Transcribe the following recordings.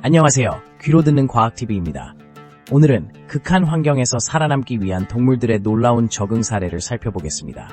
안녕하세요. 귀로 듣는 과학TV입니다. 오늘은 극한 환경에서 살아남기 위한 동물들의 놀라운 적응 사례를 살펴보겠습니다.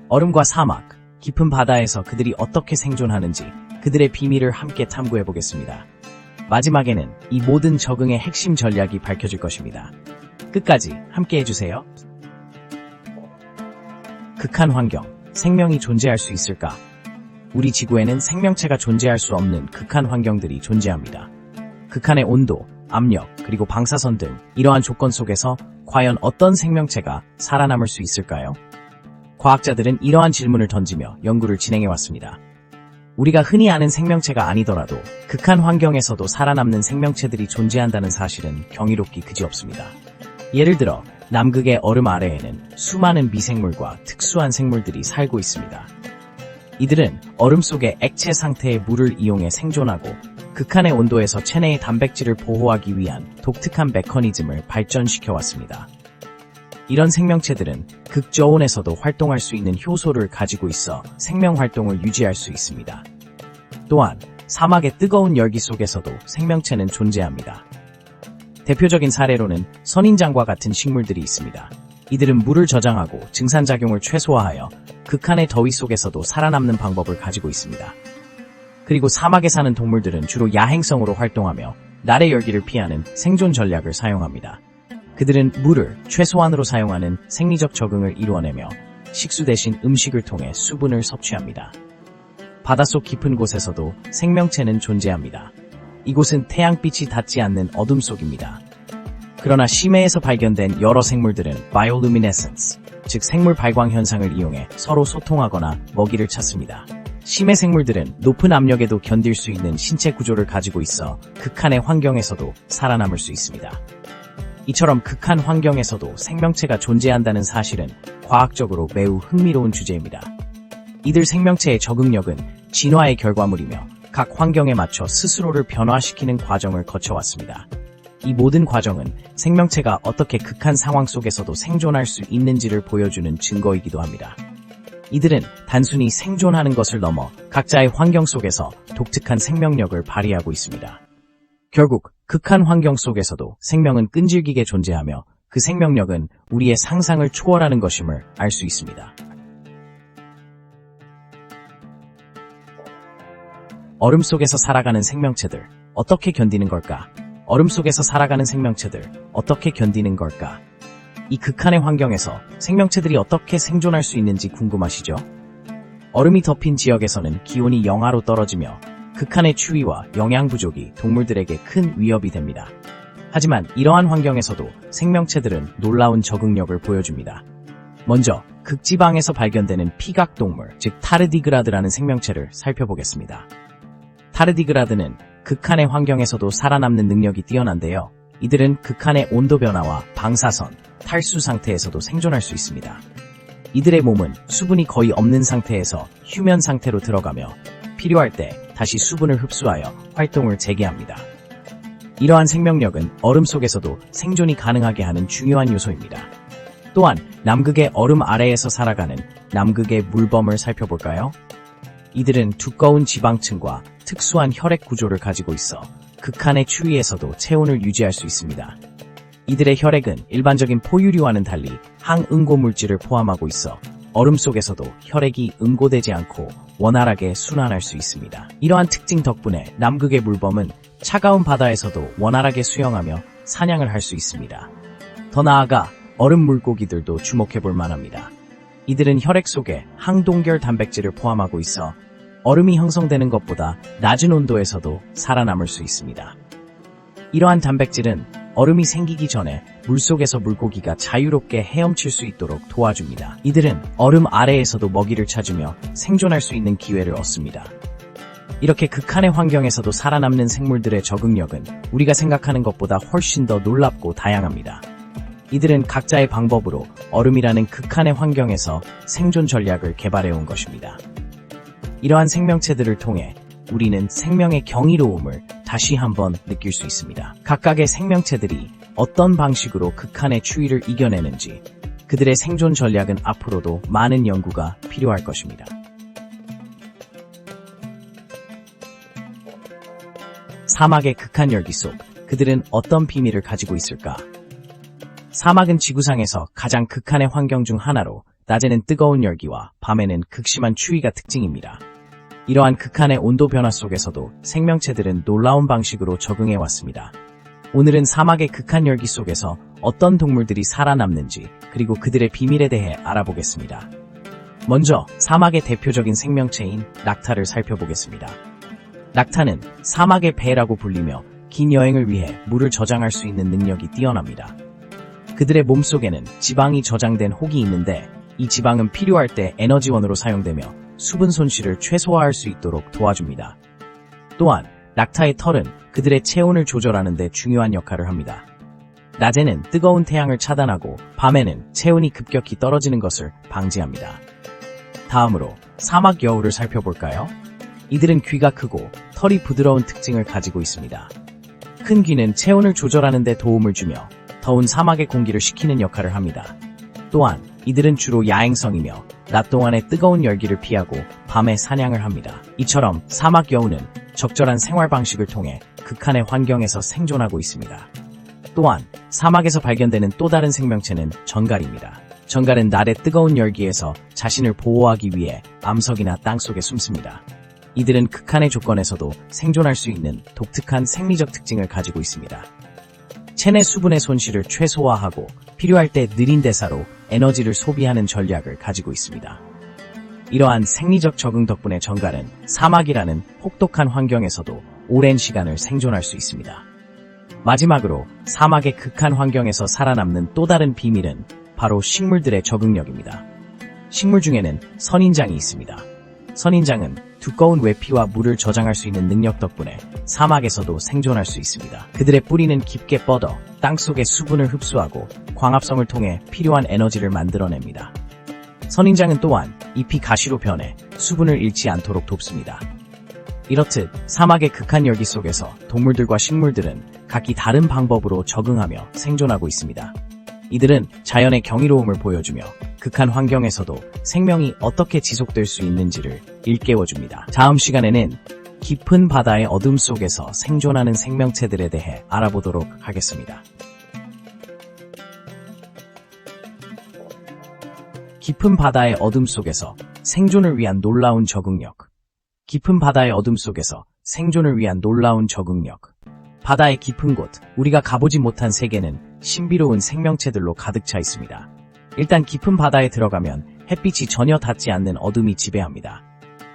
얼음과 사막, 깊은 바다에서 그들이 어떻게 생존하는지 그들의 비밀을 함께 탐구해보겠습니다. 마지막에는 이 모든 적응의 핵심 전략이 밝혀질 것입니다. 끝까지 함께 해주세요. 극한 환경, 생명이 존재할 수 있을까? 우리 지구에는 생명체가 존재할 수 없는 극한 환경들이 존재합니다. 극한의 온도, 압력, 그리고 방사선 등 이러한 조건 속에서 과연 어떤 생명체가 살아남을 수 있을까요? 과학자들은 이러한 질문을 던지며 연구를 진행해왔습니다. 우리가 흔히 아는 생명체가 아니더라도 극한 환경에서도 살아남는 생명체들이 존재한다는 사실은 경이롭기 그지없습니다. 예를 들어 남극의 얼음 아래에는 수많은 미생물과 특수한 생물들이 살고 있습니다. 이들은 얼음 속의 액체 상태의 물을 이용해 생존하고 극한의 온도에서 체내의 단백질을 보호하기 위한 독특한 메커니즘을 발전시켜왔습니다. 이런 생명체들은 극저온에서도 활동할 수 있는 효소를 가지고 있어 생명 활동을 유지할 수 있습니다. 또한 사막의 뜨거운 열기 속에서도 생명체는 존재합니다. 대표적인 사례로는 선인장과 같은 식물들이 있습니다. 이들은 물을 저장하고 증산작용을 최소화하여 극한의 더위 속에서도 살아남는 방법을 가지고 있습니다. 그리고 사막에 사는 동물들은 주로 야행성으로 활동하며 날의 열기를 피하는 생존 전략을 사용합니다. 그들은 물을 최소한으로 사용하는 생리적 적응을 이루어내며 식수 대신 음식을 통해 수분을 섭취합니다. 바닷속 깊은 곳에서도 생명체는 존재합니다. 이곳은 태양빛이 닿지 않는 어둠 속입니다. 그러나 심해에서 발견된 여러 생물들은 바이올루미네센스, 즉 생물 발광 현상을 이용해 서로 소통하거나 먹이를 찾습니다. 심해 생물들은 높은 압력에도 견딜 수 있는 신체 구조를 가지고 있어 극한의 환경에서도 살아남을 수 있습니다. 이처럼 극한 환경에서도 생명체가 존재한다는 사실은 과학적으로 매우 흥미로운 주제입니다. 이들 생명체의 적응력은 진화의 결과물이며 각 환경에 맞춰 스스로를 변화시키는 과정을 거쳐왔습니다. 이 모든 과정은 생명체가 어떻게 극한 상황 속에서도 생존할 수 있는지를 보여주는 증거이기도 합니다. 이들은 단순히 생존하는 것을 넘어 각자의 환경 속에서 독특한 생명력을 발휘하고 있습니다. 결국 극한 환경 속에서도 생명은 끈질기게 존재하며 그 생명력은 우리의 상상을 초월하는 것임을 알 수 있습니다. 얼음 속에서 살아가는 생명체들, 어떻게 견디는 걸까? 얼음 속에서 살아가는 생명체들, 어떻게 견디는 걸까? 이 극한의 환경에서 생명체들이 어떻게 생존할 수 있는지 궁금하시죠? 얼음이 덮인 지역에서는 기온이 영하로 떨어지며 극한의 추위와 영양 부족이 동물들에게 큰 위협이 됩니다. 하지만 이러한 환경에서도 생명체들은 놀라운 적응력을 보여줍니다. 먼저 극지방에서 발견되는 피각동물, 즉 타르디그라드라는 생명체를 살펴보겠습니다. 타르디그라드는 극한의 환경에서도 살아남는 능력이 뛰어난데요. 이들은 극한의 온도 변화와 방사선, 탈수 상태에서도 생존할 수 있습니다. 이들의 몸은 수분이 거의 없는 상태에서 휴면 상태로 들어가며 필요할 때 다시 수분을 흡수하여 활동을 재개합니다. 이러한 생명력은 얼음 속에서도 생존이 가능하게 하는 중요한 요소입니다. 또한 남극의 얼음 아래에서 살아가는 남극의 물범을 살펴볼까요? 이들은 두꺼운 지방층과 특수한 혈액 구조를 가지고 있어 극한의 추위에서도 체온을 유지할 수 있습니다. 이들의 혈액은 일반적인 포유류와는 달리 항응고 물질을 포함하고 있어 얼음 속에서도 혈액이 응고되지 않고 원활하게 순환할 수 있습니다. 이러한 특징 덕분에 남극의 물범은 차가운 바다에서도 원활하게 수영하며 사냥을 할 수 있습니다. 더 나아가 얼음 물고기들도 주목해볼 만합니다. 이들은 혈액 속에 항동결 단백질을 포함하고 있어 얼음이 형성되는 것보다 낮은 온도에서도 살아남을 수 있습니다. 이러한 단백질은 얼음이 생기기 전에 물속에서 물고기가 자유롭게 헤엄칠 수 있도록 도와줍니다. 이들은 얼음 아래에서도 먹이를 찾으며 생존할 수 있는 기회를 얻습니다. 이렇게 극한의 환경에서도 살아남는 생물들의 적응력은 우리가 생각하는 것보다 훨씬 더 놀랍고 다양합니다. 이들은 각자의 방법으로 얼음이라는 극한의 환경에서 생존 전략을 개발해온 것입니다. 이러한 생명체들을 통해 우리는 생명의 경이로움을 다시 한번 느낄 수 있습니다. 각각의 생명체들이 어떤 방식으로 극한의 추위를 이겨내는지, 그들의 생존 전략은 앞으로도 많은 연구가 필요할 것입니다. 사막의 극한 열기 속 그들은 어떤 비밀을 가지고 있을까? 사막은 지구상에서 가장 극한의 환경 중 하나로 낮에는 뜨거운 열기와 밤에는 극심한 추위가 특징입니다. 이러한 극한의 온도 변화 속에서도 생명체들은 놀라운 방식으로 적응해 왔습니다. 오늘은 사막의 극한 열기 속에서 어떤 동물들이 살아남는지 그리고 그들의 비밀에 대해 알아보겠습니다. 먼저 사막의 대표적인 생명체인 락타를 살펴보겠습니다. 락타는 사막의 배라고 불리며 긴 여행을 위해 물을 저장할 수 있는 능력이 뛰어납니다. 그들의 몸속에는 지방이 저장된 혹이 있는데 이 지방은 필요할 때 에너지원으로 사용되며 수분 손실을 최소화할 수 있도록 도와줍니다. 또한 락타의 털은 그들의 체온을 조절하는 데 중요한 역할을 합니다. 낮에는 뜨거운 태양을 차단하고 밤에는 체온이 급격히 떨어지는 것을 방지합니다. 다음으로 사막 여우를 살펴볼까요? 이들은 귀가 크고 털이 부드러운 특징을 가지고 있습니다. 큰 귀는 체온을 조절하는 데 도움을 주며 더운 사막의 공기를 식히는 역할을 합니다. 또한 이들은 주로 야행성이며 낮 동안의 뜨거운 열기를 피하고 밤에 사냥을 합니다. 이처럼 사막 여우는 적절한 생활 방식을 통해 극한의 환경에서 생존하고 있습니다. 또한 사막에서 발견되는 또 다른 생명체는 전갈입니다. 전갈은 낮의 뜨거운 열기에서 자신을 보호하기 위해 암석이나 땅속에 숨습니다. 이들은 극한의 조건에서도 생존할 수 있는 독특한 생리적 특징을 가지고 있습니다. 체내 수분의 손실을 최소화하고 필요할 때 느린 대사로 에너지를 소비하는 전략을 가지고 있습니다. 이러한 생리적 적응 덕분에 전갈은 사막이라는 혹독한 환경에서도 오랜 시간을 생존할 수 있습니다. 마지막으로 사막의 극한 환경에서 살아남는 또 다른 비밀은 바로 식물들의 적응력입니다. 식물 중에는 선인장이 있습니다. 선인장은 두꺼운 외피와 물을 저장할 수 있는 능력 덕분에 사막에서도 생존할 수 있습니다. 그들의 뿌리는 깊게 뻗어 땅속의 수분을 흡수하고 광합성을 통해 필요한 에너지를 만들어냅니다. 선인장은 또한 잎이 가시로 변해 수분을 잃지 않도록 돕습니다. 이렇듯 사막의 극한 열기 속에서 동물들과 식물들은 각기 다른 방법으로 적응하며 생존하고 있습니다. 이들은 자연의 경이로움을 보여주며 극한 환경에서도 생명이 어떻게 지속될 수 있는지를 일깨워줍니다. 다음 시간에는 깊은 바다의 어둠 속에서 생존하는 생명체들에 대해 알아보도록 하겠습니다. 깊은 바다의 어둠 속에서 생존을 위한 놀라운 적응력. 깊은 바다의 어둠 속에서 생존을 위한 놀라운 적응력. 바다의 깊은 곳, 우리가 가보지 못한 세계는 신비로운 생명체들로 가득 차 있습니다. 일단 깊은 바다에 들어가면 햇빛이 전혀 닿지 않는 어둠이 지배합니다.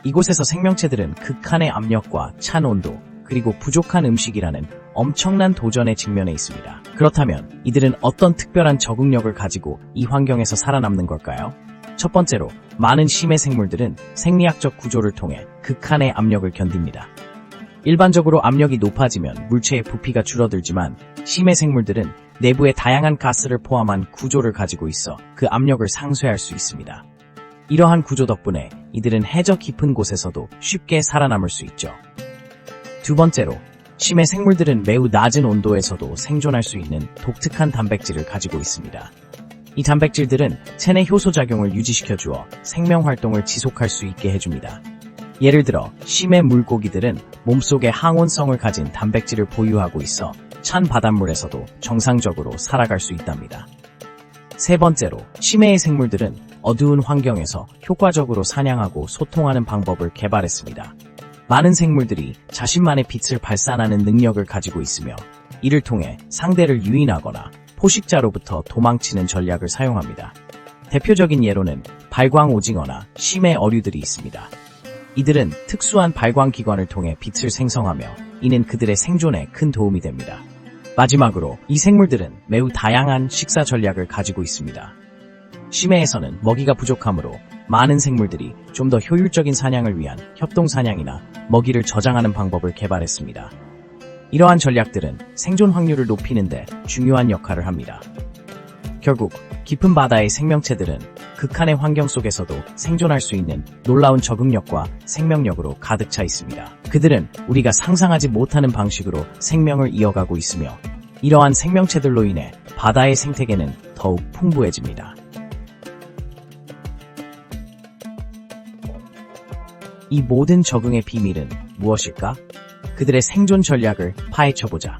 이곳에서 생명체들은 극한의 압력과 찬 온도, 그리고 부족한 음식이라는 엄청난 도전에 직면해 있습니다. 그렇다면 이들은 어떤 특별한 적응력을 가지고 이 환경에서 살아남는 걸까요? 첫 번째로, 많은 심해 생물들은 생리학적 구조를 통해 극한의 압력을 견딥니다. 일반적으로 압력이 높아지면 물체의 부피가 줄어들지만 심해 생물들은 내부에 다양한 가스를 포함한 구조를 가지고 있어 그 압력을 상쇄할 수 있습니다. 이러한 구조 덕분에 이들은 해저 깊은 곳에서도 쉽게 살아남을 수 있죠. 두 번째로, 심해 생물들은 매우 낮은 온도에서도 생존할 수 있는 독특한 단백질을 가지고 있습니다. 이 단백질들은 체내 효소작용을 유지시켜주어 생명활동을 지속할 수 있게 해줍니다. 예를 들어 심해 물고기들은 몸속에 항온성을 가진 단백질을 보유하고 있어 찬 바닷물에서도 정상적으로 살아갈 수 있답니다. 세 번째로, 심해의 생물들은 어두운 환경에서 효과적으로 사냥하고 소통하는 방법을 개발했습니다. 많은 생물들이 자신만의 빛을 발산하는 능력을 가지고 있으며 이를 통해 상대를 유인하거나 포식자로부터 도망치는 전략을 사용합니다. 대표적인 예로는 발광 오징어나 심해 어류들이 있습니다. 이들은 특수한 발광 기관을 통해 빛을 생성하며 이는 그들의 생존에 큰 도움이 됩니다. 마지막으로 이 생물들은 매우 다양한 식사 전략을 가지고 있습니다. 심해에서는 먹이가 부족하므로 많은 생물들이 좀 더 효율적인 사냥을 위한 협동사냥이나 먹이를 저장하는 방법을 개발했습니다. 이러한 전략들은 생존 확률을 높이는 데 중요한 역할을 합니다. 결국 깊은 바다의 생명체들은 극한의 환경 속에서도 생존할 수 있는 놀라운 적응력과 생명력으로 가득 차 있습니다. 그들은 우리가 상상하지 못하는 방식으로 생명을 이어가고 있으며 이러한 생명체들로 인해 바다의 생태계는 더욱 풍부해집니다. 이 모든 적응의 비밀은 무엇일까? 그들의 생존 전략을 파헤쳐보자.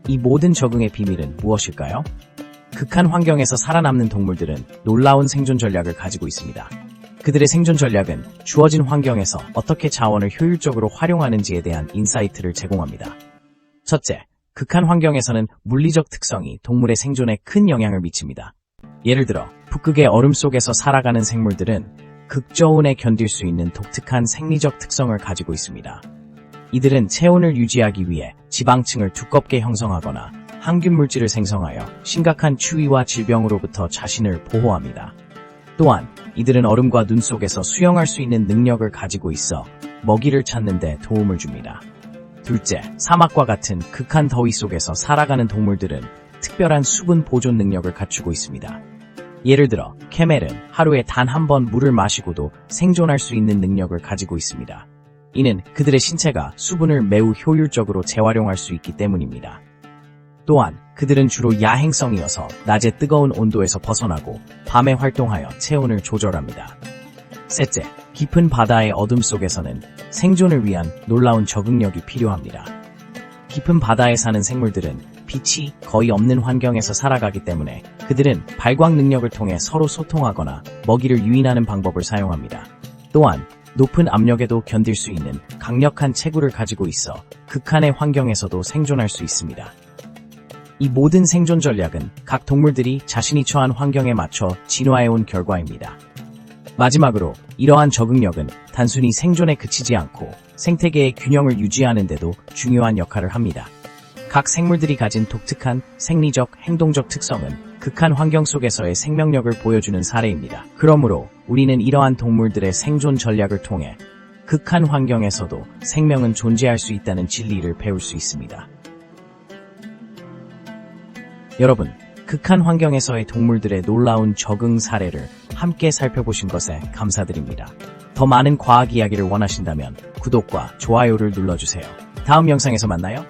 이 모든 적응의 비밀은 무엇일까요? 극한 환경에서 살아남는 동물들은 놀라운 생존 전략을 가지고 있습니다. 그들의 생존 전략은 주어진 환경에서 어떻게 자원을 효율적으로 활용하는지에 대한 인사이트를 제공합니다. 첫째, 극한 환경에서는 물리적 특성이 동물의 생존에 큰 영향을 미칩니다. 예를 들어 북극의 얼음 속에서 살아가는 생물들은 극저온에 견딜 수 있는 독특한 생리적 특성을 가지고 있습니다. 이들은 체온을 유지하기 위해 지방층을 두껍게 형성하거나 항균 물질을 생성하여 심각한 추위와 질병으로부터 자신을 보호합니다. 또한 이들은 얼음과 눈 속에서 수영할 수 있는 능력을 가지고 있어 먹이를 찾는 데 도움을 줍니다. 둘째, 사막과 같은 극한 더위 속에서 살아가는 동물들은 특별한 수분 보존 능력을 갖추고 있습니다. 예를 들어 캐멜은 하루에 단 한 번 물을 마시고도 생존할 수 있는 능력을 가지고 있습니다. 이는 그들의 신체가 수분을 매우 효율적으로 재활용할 수 있기 때문입니다. 또한 그들은 주로 야행성이어서 낮에 뜨거운 온도에서 벗어나고 밤에 활동하여 체온을 조절합니다. 셋째, 깊은 바다의 어둠 속에서는 생존을 위한 놀라운 적응력이 필요합니다. 깊은 바다에 사는 생물들은 빛이 거의 없는 환경에서 살아가기 때문에 그들은 발광 능력을 통해 서로 소통하거나 먹이를 유인하는 방법을 사용합니다. 또한 높은 압력에도 견딜 수 있는 강력한 체구를 가지고 있어 극한의 환경에서도 생존할 수 있습니다. 이 모든 생존 전략은 각 동물들이 자신이 처한 환경에 맞춰 진화해온 결과입니다. 마지막으로 이러한 적응력은 단순히 생존에 그치지 않고 생태계의 균형을 유지하는 데도 중요한 역할을 합니다. 각 생물들이 가진 독특한 생리적, 행동적 특성은 극한 환경 속에서의 생명력을 보여주는 사례입니다. 그러므로 우리는 이러한 동물들의 생존 전략을 통해 극한 환경에서도 생명은 존재할 수 있다는 진리를 배울 수 있습니다. 여러분, 극한 환경에서의 동물들의 놀라운 적응 사례를 함께 살펴보신 것에 감사드립니다. 더 많은 과학 이야기를 원하신다면 구독과 좋아요를 눌러주세요. 다음 영상에서 만나요.